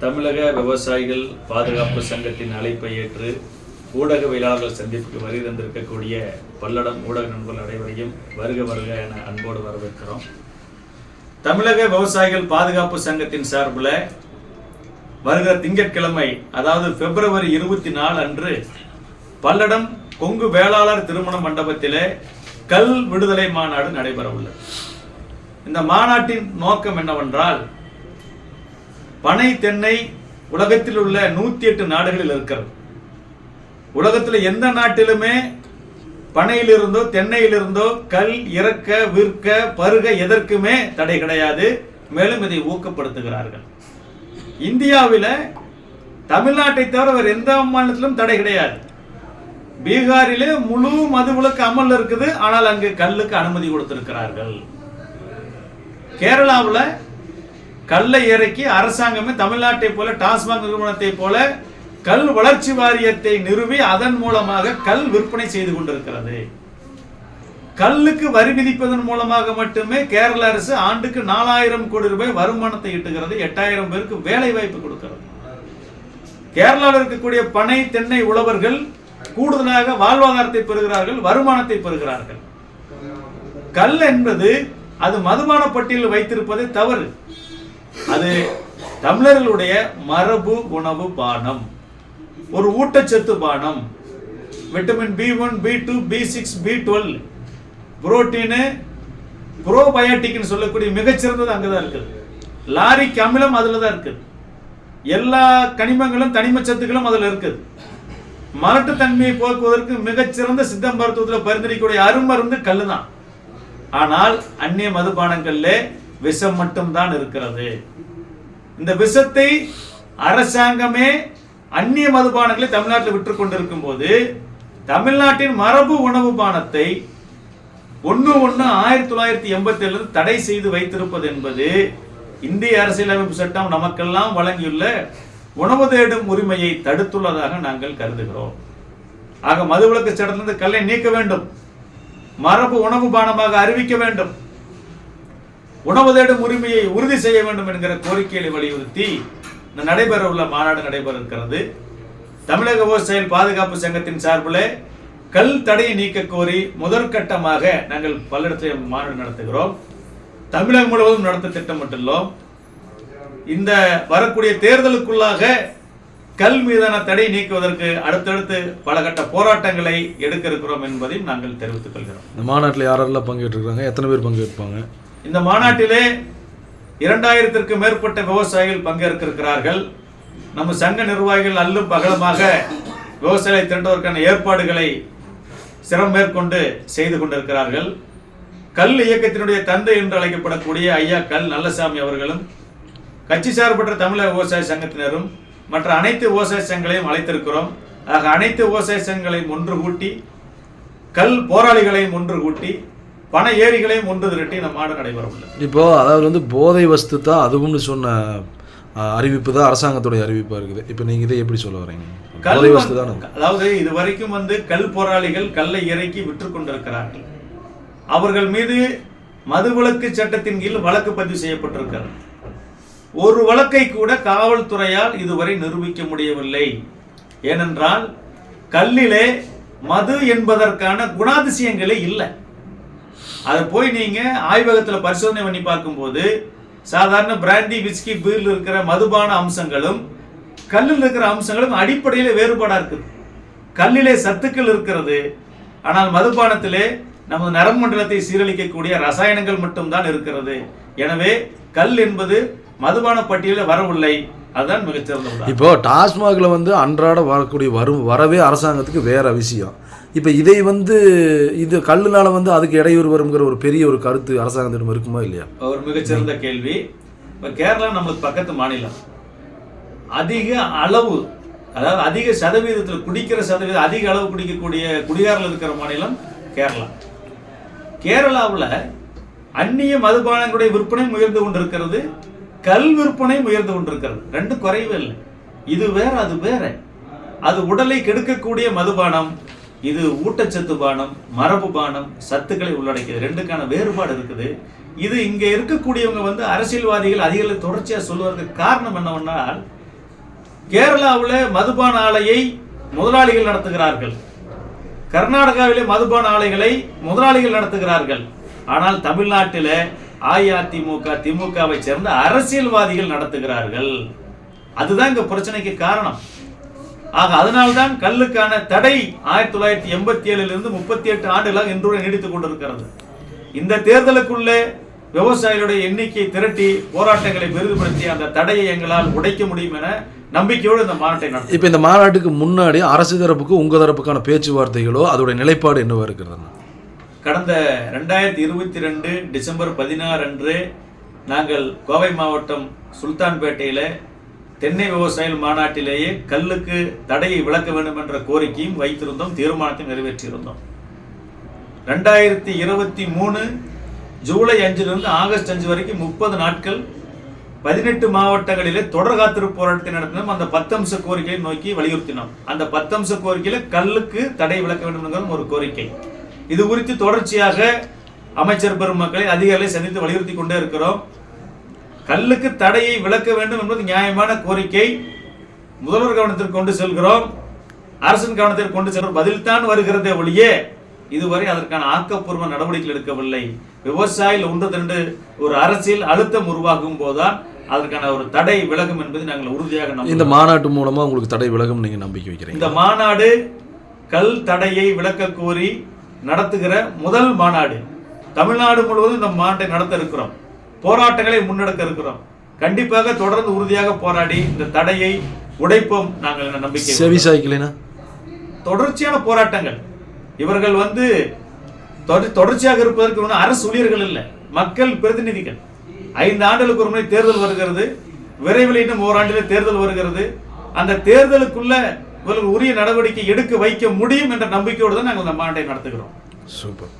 தமிழக விவசாயிகள் பாதுகாப்பு சங்கத்தின் அழைப்பை ஏற்று ஊடகவியலாளர்கள் சந்திப்புக்கு வருகை தந்திருக்கக்கூடிய பல்லடம் ஊடக நண்பர்கள் அனைவரையும் வருக வருக என அன்போடு வரவேற்கிறோம். தமிழக விவசாயிகள் பாதுகாப்பு சங்கத்தின் சார்பில் வருகிற திங்கட்கிழமை, அதாவது பிப்ரவரி 24 அன்று பல்லடம் கொங்கு வேளாளர் திருமண மண்டபத்திலே கல் விடுதலை மாநாடு நடைபெற உள்ளது. இந்த மாநாட்டின் நோக்கம் என்னவென்றால், பனை தென்னை உலகத்தில் உள்ள 108 நாடுகளில் இருக்கிறது. உலகத்தில் எந்த நாட்டிலுமே பனையிலிருந்தோ தென்னையிலிருந்தோ கல் இறக்க விற்க பருக எதற்குமே தடை கிடையாது. மேலும் இதை ஊக்கப்படுத்துகிறார்கள். இந்தியாவில் தமிழ்நாட்டை தவிர வேறு எந்த மாநிலத்திலும் தடை கிடையாது. பீகாரிலே முழு மதுவிலக்கு அமல் இருக்குது, ஆனால் அங்கு கல்லுக்கு அனுமதி கொடுத்திருக்கிறார்கள். கேரளாவில் கல்லை இறக்கி அரசாங்கமே தமிழ்நாட்டை போல டாஸ்மாக் நிறுவனத்தை போல கல் வளர்ச்சி வாரியத்தை நிறுவி அதன் மூலமாக கல் விற்பனை செய்து கொண்டிருக்கிறது. கல்லுக்கு வரி விதிப்பதன் மூலமாக மட்டுமே கேரள அரசு ஆண்டுக்கு 4000 கோடி ரூபாய் வருமானத்தை ஈட்டுகிறது. 8000 பேருக்கு வேலை வாய்ப்பு கொடுக்கிறது. கேரளாவில் இருக்கக்கூடிய பனை தென்னை உழவர்கள் கூடுதலாக வாழ்வாதாரத்தை பெறுகிறார்கள், வருமானத்தை பெறுகிறார்கள். கல் என்பது அது மதுபான பட்டியலில் வைத்திருப்பது தவறு. அது தமிழர்களுடைய மரபு உணவு பானம், ஒரு ஊட்டச்சத்து பானம். Vitamin B1, B2, B6, B12, protein, புரோபயோட்டிக்னு சொல்லக்கூடிய மிகச்சிறந்தது அங்கதான் இருக்குது. லாரிக் அமிலம் அதுல தான் இருக்குது. எல்லா கனிமங்களும் தனிமச்சத்துக்களும் அதுல இருக்குது. மலட்டுத்தன்மையை போக்குவதற்கு மிகச்சிறந்த சித்த மருத்துவத்தில் பரிந்துரைக்கக்கூடிய அருமருந்து கல்லு தான். ஆனால் அந்நிய மதுபானங்கள்ல விஷம் மட்டும்தான் இருக்கிறது. இந்த விஷத்தை அரசாங்கமே அந்நிய மதுபானங்களை தமிழ்நாட்டில் விற்று கொண்டிருக்கும் போது, தமிழ்நாட்டின் மரபு உணவு பானத்தை 1/1/1987 தடை செய்து வைத்திருப்பது என்பது இந்திய அரசியலமைப்பு சட்டம் நமக்கெல்லாம் வழங்கியுள்ள உணவு தேடும் உரிமையை தடுத்துள்ளதாக நாங்கள் கருதுகிறோம். ஆக மதுவிலக்கு சட்டத்திலிருந்து கல்லை நீக்க வேண்டும், மரபு உணவு பானமாக அறிவிக்க வேண்டும், உணவு தேடும் உரிமையை உறுதி செய்ய வேண்டும் என்கிற கோரிக்கையை வலியுறுத்தி நடைபெற உள்ள மாநாடு நடைபெற இருக்கிறது. தமிழக விவசாயிகள் பாதுகாப்பு சங்கத்தின் சார்பில் கல் தடையை நீக்க கோரி முதற்கட்டமாக நாங்கள் பல்லடத்தில் மாநாடு நடத்துகிறோம். தமிழகம் முழுவதும் நடத்த திட்டமிட்டுள்ளோம். இந்த வரக்கூடிய தேர்தலுக்குள்ளாக கல் மீதான தடை நீக்குவதற்கு அடுத்தடுத்து பல கட்ட போராட்டங்களை எடுக்க இருக்கிறோம் என்பதையும் நாங்கள் தெரிவித்துக் கொள்கிறோம். இந்த மாநாட்டில் யாரெல்லாம் பங்கேற்றிருக்காங்க, எத்தனை பேர் பங்கேற்பாங்க? இந்த மாநாட்டிலே 2000க்கும் மேற்பட்ட விவசாயிகள் பங்கேற்க இருக்கிறார்கள். நம்ம சங்க நிர்வாகிகள் அல்லும் பகலமாக விவசாயிகளை திரட்டுவதற்கான ஏற்பாடுகளை சிரம் மேற்கொண்டு செய்து கொண்டிருக்கிறார்கள். கல் இயக்கத்தினுடைய தந்தை என்று அழைக்கப்படக்கூடிய ஐயா கல் நல்லசாமி அவர்களும், கட்சி சார்பற்ற தமிழக விவசாய சங்கத்தினரும் மற்ற அனைத்து விவசாய சங்கங்களையும் அழைத்திருக்கிறோம். ஆக அனைத்து விவசாய சங்கங்களையும் ஒன்று கூட்டி, கல் போராளிகளையும் ஒன்று கூட்டி, பண ஏரிகளையும் ஒன்று திரட்டி இந்த மாநாடு நடைபெறும். இப்போ அதாவது போதை வஸ்து தான் அதுவும் சொன்ன அறிவிப்பு தான் அரசாங்கத்துடைய அறிவிப்பாக இருக்குது. இப்போ நீங்கள் இதை எப்படி சொல்ல வரீங்க? போதை வஸ்து தான். அதாவது இது வரைக்கும் கல் போராளிகள் கல்லை இறக்கி விற்று கொண்டிருக்கிறார்கள். அவர்கள் மீது மதுவிலக்கு சட்டத்தின் கீழ் வழக்கு பதிவு செய்யப்பட்டிருக்கிறது. ஒரு வழக்கை கூட காவல்துறையால் இதுவரை நிரூபிக்க முடியவில்லை. ஏனென்றால் கல்லிலே மது என்பதற்கான குணாதிசயங்களே இல்லை. அதை போய் நீங்க ஆய்வகத்தில் பரிசோதனை பண்ணி பார்க்கும்போது சாதாரண பிராண்டி விஸ்கி பீரில் இருக்கிற மதுபான அம்சங்களும் கல்லில் இருக்கிற அம்சங்களும் அடிப்படையில் வேறுபாடா இருக்குது. கல்லிலே சத்துக்கள் இருக்கிறது, ஆனால் மதுபானத்திலே நமது நரம்பு மண்டலத்தை சீரழிக்கக்கூடிய ரசாயனங்கள் மட்டும்தான் இருக்கிறது. எனவே கல் என்பது மதுபான பட்டியலில் வரவில்லை. அதுதான் மிகச்சிறந்த. இப்போ டாஸ்மாகில் அன்றாட வரக்கூடிய வரவே அரசாங்கத்துக்கு வேற விஷயம். இப்போ இதை இது கல்லுனால அதுக்கு இடையூறு வருங்கிற ஒரு பெரிய ஒரு கருத்து அரசாங்கத்திடம் இருக்குமா இல்லையா? ஒரு மிகச்சிறந்த கேள்வி. இப்போ கேரளா நம்மளுக்கு பக்கத்து மாநிலம். அதிக அளவு, அதாவது அதிக சதவீதத்தில் குடிக்கிற சதவீதம் அதிக அளவு குடிக்கக்கூடிய குடிகாரில் இருக்கிற மாநிலம் கேரளா. கேரளாவில் அந்நிய மதுபானங்களுடைய விற்பனை உயர்ந்து கொண்டிருக்கிறது, கல் விற்பனை உயர்ந்து கொண்டிருக்கிறது. ரெண்டும் குறைவே இல்லை. இது வேற அது வேற. அது உடலை கெடுக்கக்கூடிய மதுபானம், இது ஊட்டச்சத்து பானம், மரபு பானம், சத்துக்களை உள்ளடக்கியது. ரெண்டுக்கான வேறுபாடு இருக்குது. இது இங்க இருக்கக்கூடியவங்க அரசியல்வாதிகள் அதிக தொடர்ச்சியா சொல்வதற்கு காரணம் என்னவென்றால், கேரளாவில் மதுபான ஆலையை முதலாளிகள் நடத்துகிறார்கள், கர்நாடகாவிலே மதுபான ஆலைகளை முதலாளிகள் நடத்துகிறார்கள். ஆனால் தமிழ்நாட்டில் அஇஅதிமுக திமுகவை சேர்ந்த அரசியல்வாதிகள் நடத்துகிறார்கள். அதுதான் இங்க பிரச்சனைக்கு காரணம். ஆக அதனால்தான் கல்லுக்கான தடை 1987 38 ஆண்டுகளாக இன்று நீடித்துக் கொண்டிருக்கிறது. இந்த தேர்தலுக்குள்ளே விவசாயிகளுடைய எண்ணிக்கையை திரட்டி போராட்டங்களை பெரிதுபடுத்தி அந்த தடையை எங்களால் உடைக்க முடியும் என நம்பிக்கையோடு இந்த மாநாட்டை நடத்தும். இப்போ இந்த மாநாட்டுக்கு முன்னாடி அரசு தரப்புக்கு உங்கள் தரப்புக்கான பேச்சுவார்த்தைகளோ அதோட நிலைப்பாடு என்னவா இருக்கிறது? கடந்த 2022 டிசம்பர் 16 அன்று நாங்கள் கோவை மாவட்டம் சுல்தான்பேட்டையில் தென்னை விவசாயிகள் மாநாட்டிலேயே கல்லுக்கு தடையை விலக்க வேண்டும் என்ற கோரிக்கையும் வைத்திருந்தோம், தீர்மானத்தையும் நிறைவேற்றியிருந்தோம். 2023 ஜூலை 5 ஆகஸ்ட் 5 வரைக்கும் 30 நாட்கள் 18 மாவட்டங்களிலே தொடர் காத்திருப்பு போராட்டத்தை நடத்தினோம். அந்த 10 அம்ச கோரிக்கையை நோக்கி வலியுறுத்தினோம். அந்த 10 அம்ச கோரிக்கையில கல்லுக்கு தடை விலக்க வேண்டும் என்கிற ஒரு கோரிக்கை. இது குறித்து தொடர்ச்சியாக அமைச்சர் பெருமக்களை அதிகாரிகளை சந்தித்து வலியுறுத்தி கொண்டே இருக்கிறோம். கல்லுக்கு தடையை விலக்க வேண்டும் என்பது நியாயமான கோரிக்கை. முதல்வர் கவனத்திற்கு கொண்டு செல்கிறோம், அரசின் கவனத்திற்கு கொண்டு செல்கிறோம். பதில்தான் வருகிறதே ஒழியே இதுவரை அதற்கான ஆக்கப்பூர்வ நடவடிக்கை எடுக்கவில்லை. விவசாயிகள் ஒன்று திரண்டு ஒரு அரசியல் அழுத்தம் உருவாகும் போதுதான் அதற்கான ஒரு தடை விலகும் என்பதை நாங்கள் உறுதியாக நம்புகிறோம். இந்த மாநாட்டு மூலமா உங்களுக்கு தடை விலகும் நீங்க நம்பிக்கை வைக்கிறீங்க? இந்த மாநாடு கல் தடையை விலக்க கோரி நடத்துகிற முதல் மாநாடு. தமிழ்நாடு முழுவதும் இந்த மாநாட்டை நடத்த இருக்கிறோம், போராட்டங்களை முன்னெடுக்க இருக்கிறோம். கண்டிப்பாக தொடர்ந்து உறுதியாக போராடி இந்த தடையை உடைப்போம். நாங்கள் நம்பிக்கை. செவிசாய்க்கலைனா தொடர்ச்சியான போராட்டங்கள். இவர்கள் தொடர்ச்சியாக இருப்பதற்கு அரசு ஊழியர்கள் இல்லை, மக்கள் பிரதிநிதிகள். 5 ஆண்டுகளுக்கு ஒரு முறை தேர்தல் வருகிறது, விரைவில் இன்னும் ஓராண்டிலே தேர்தல் வருகிறது. அந்த தேர்தலுக்குள்ள இவர்கள் உரிய நடவடிக்கை எடுக்க வைக்க முடியும் என்ற நம்பிக்கையோடு தான் நாங்கள் இந்த மாநாட்டை நடத்துகிறோம். சூப்பர்.